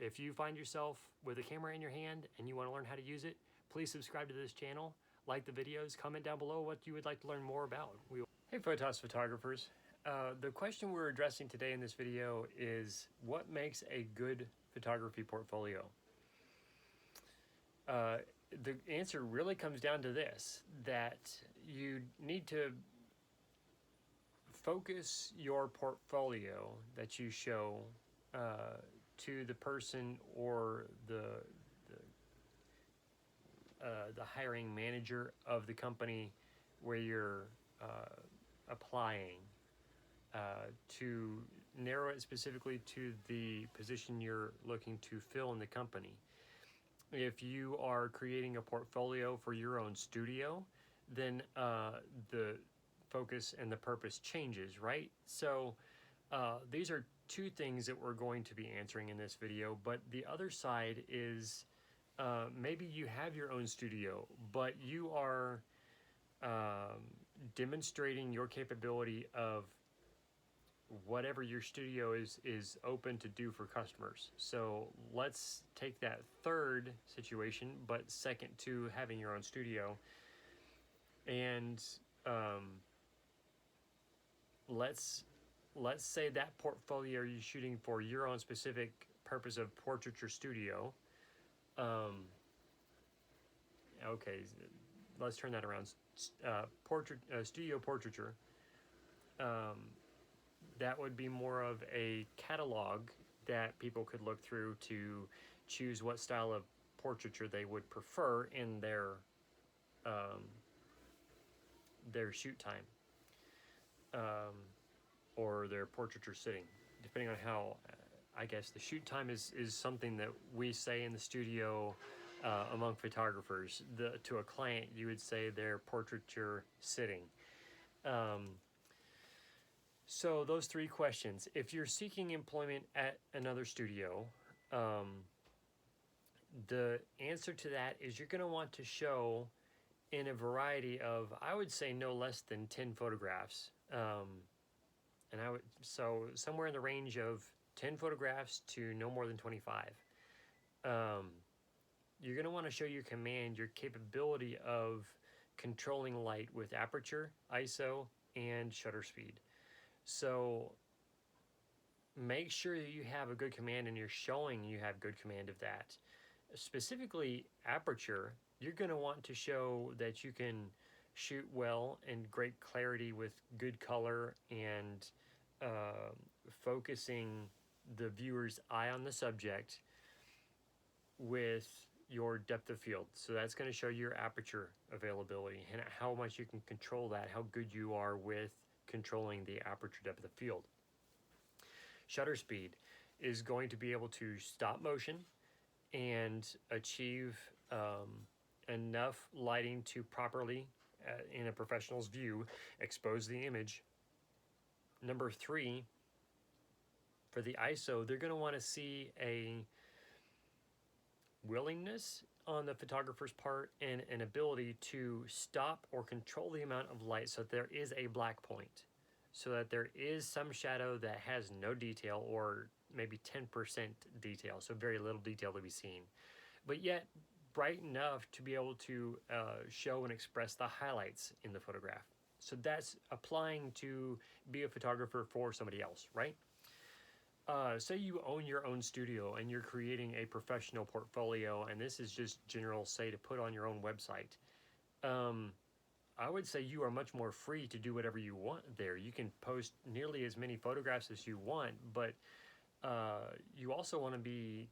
if you find yourself with a camera in your hand and you want to learn how to use it, please subscribe to this channel, like the videos, comment down below what you would like to learn more about. Hey Photos photographers, the question we're addressing today in this video is what makes a good photography portfolio? The answer really comes down to this, that you need to focus your portfolio that you show to the person or the hiring manager of the company where you're applying, to narrow it specifically to the position you're looking to fill in the company. If you are creating a portfolio for your own studio, then the focus and the purpose changes, right? So these are two things that we're going to be answering in this video, but the other side is maybe you have your own studio, but you are demonstrating your capability of whatever your studio is open to do for customers. So let's take that third situation, but second to having your own studio, and let's say that portfolio you're shooting for your own specific purpose of portraiture studio. Okay, let's turn that around. Studio portraiture. That would be more of a catalog that people could look through to choose what style of portraiture they would prefer in their shoot time, or their portraiture sitting, depending on how. I guess the shoot time is something that we say in the studio among photographers. To a client, you would say their portraiture sitting. So those three questions. If you're seeking employment at another studio, the answer to that is you're going to want to show in a variety of, I would say, no less than 10 photographs. So somewhere in the range of 10 photographs to no more than 25. You're going to want to show your command, your capability of controlling light with aperture, ISO, and shutter speed. So make sure that you have a good command and you're showing you have good command of that. Specifically aperture, you're going to want to show that you can shoot well and great clarity with good color and focusing the viewer's eye on the subject with your depth of field. So that's going to show your aperture availability and how much you can control that, how good you are with controlling the aperture depth of field. Shutter speed is going to be able to stop motion and achieve enough lighting to properly, in a professional's view, expose the image. Number 3, for the ISO, they're going to want to see a willingness on the photographer's part and an ability to stop or control the amount of light so that there is a black point, so that there is some shadow that has no detail or maybe 10% detail, so very little detail to be seen, but yet bright enough to be able to show and express the highlights in the photograph. So that's applying to be a photographer for somebody else, right? Say you own your own studio and you're creating a professional portfolio, and this is just general, say, to put on your own website. I would say you are much more free to do whatever you want there. You can post nearly as many photographs as you want, but you also want to be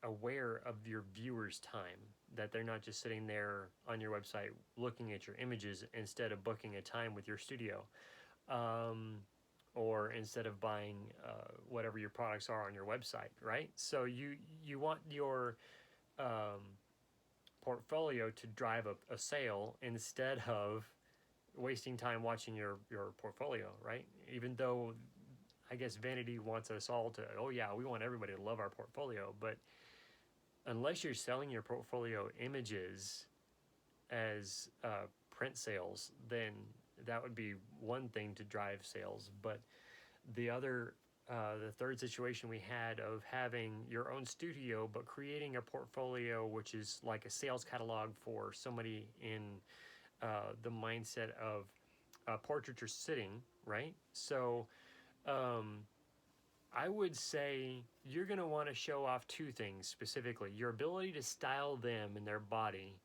aware of your viewers' time, that they're not just sitting there on your website looking at your images instead of booking a time with your studio, or instead of buying whatever your products are on your website, right? So you want your portfolio to drive a sale instead of wasting time watching your portfolio, right? Even though I guess vanity wants us all to, oh yeah, we want everybody to love our portfolio, but unless you're selling your portfolio images as print sales, then that would be one thing to drive sales. But the other The third situation we had of having your own studio, but creating a portfolio which is like a sales catalog for somebody in the mindset of portraiture sitting, right? So um, I would say you're going to want to show off two things specifically: your ability to style them and their body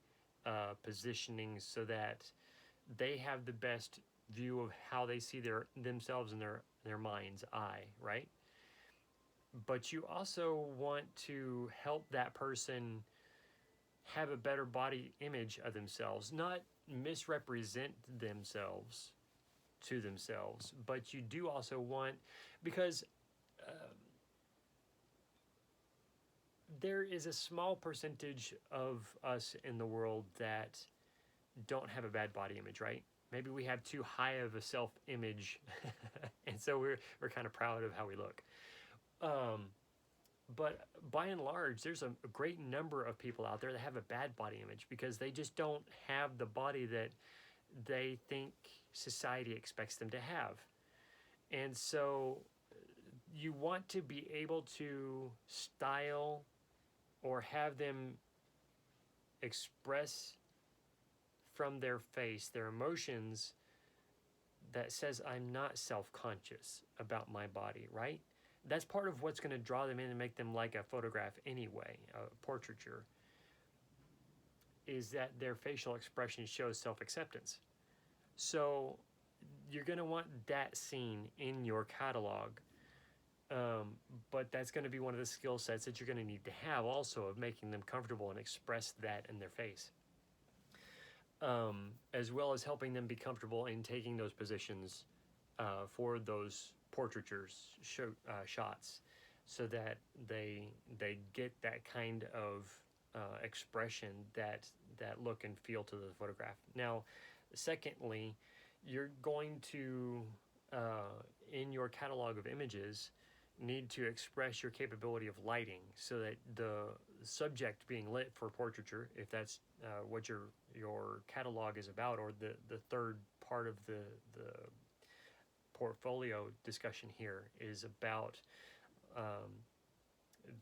positioning so that they have the best view of how they see themselves in their mind's eye, right? But you also want to help that person have a better body image of themselves, not misrepresent themselves to themselves, but you do also want, because there is a small percentage of us in the world that don't have a bad body image, right? Maybe we have too high of a self image, and so we're kind of proud of how we look. Um, but by and large, there's a great number of people out there that have a bad body image because they just don't have the body that they think society expects them to have. And so you want to be able to style or have them express from their face their emotions that says, I'm not self-conscious about my body, right? That's part of what's going to draw them in and make them like a photograph anyway, a portraiture, is that their facial expression shows self-acceptance. So you're going to want that seen in your catalog. But that's going to be one of the skill sets that you're going to need to have also, of making them comfortable and express that in their face, as well as helping them be comfortable in taking those positions for those portraitures shots, so that they get that kind of expression, that look and feel to the photograph. Now, secondly, you're going to in your catalog of images need to express your capability of lighting, so that the subject being lit for portraiture, if that's what your catalog is about, or the third part of the portfolio discussion here is about,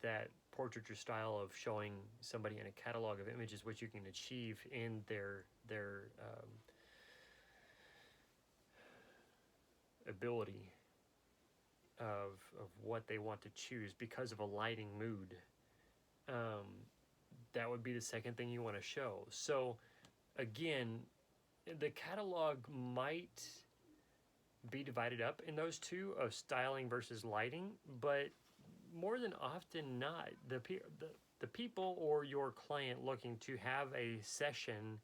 that portraiture style of showing somebody in a catalog of images what you can achieve in their ability of what they want to choose because of a lighting mood. Um, that would be the second thing you want to show. So again, the catalog might be divided up in those two, of styling versus lighting, but more than often not, the people or your client looking to have a session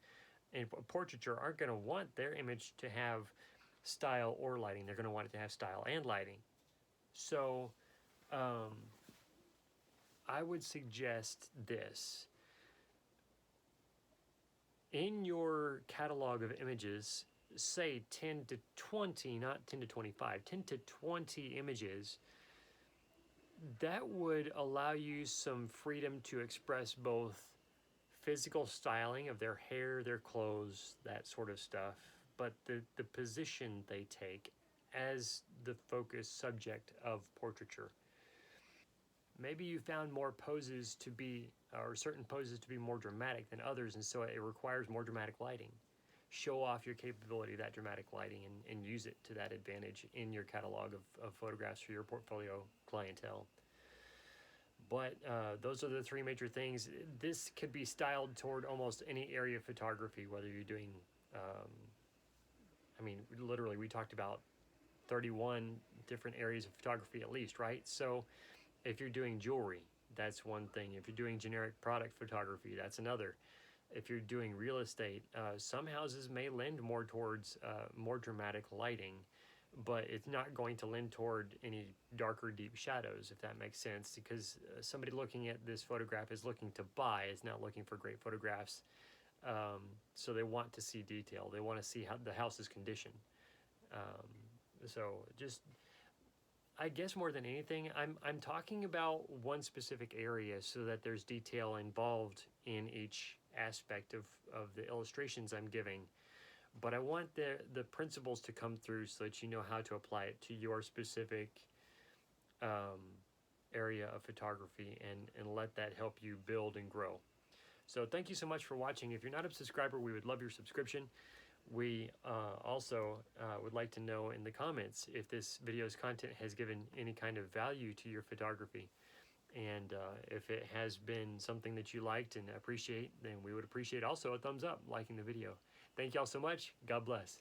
in portraiture aren't going to want their image to have style or lighting. They're going to want it to have style and lighting. So I would suggest this. In your catalog of images, say 10 to 20, not 10 to 25, 10 to 20 images, that would allow you some freedom to express both physical styling of their hair, their clothes, that sort of stuff, but the position they take as the focus subject of portraiture. Maybe you found more poses to be, or certain poses to be more dramatic than others, and so it requires more dramatic lighting. Show off your capability of that dramatic lighting, and use it to that advantage in your catalog of photographs for your portfolio clientele. But those are the three major things. This could be styled toward almost any area of photography, whether you're doing, I mean, literally, we talked about 31 different areas of photography at least, right? So if you're doing jewelry, that's one thing. If you're doing generic product photography, that's another. If you're doing real estate, some houses may lend more towards more dramatic lighting, but it's not going to lend toward any darker, deep shadows, if that makes sense, because somebody looking at this photograph is looking to buy, is not looking for great photographs. So they want to see detail. They want to see how the house's condition. So just, I guess more than anything, I'm talking about one specific area so that there's detail involved in each aspect of the illustrations I'm giving. But I want the principles to come through so that you know how to apply it to your specific area of photography, and let that help you build and grow. So thank you so much for watching. If you're not a subscriber, we would love your subscription. We also would like to know in the comments if this video's content has given any kind of value to your photography. And if it has been something that you liked and appreciate, then we would appreciate also a thumbs up, liking the video. Thank y'all so much. God bless.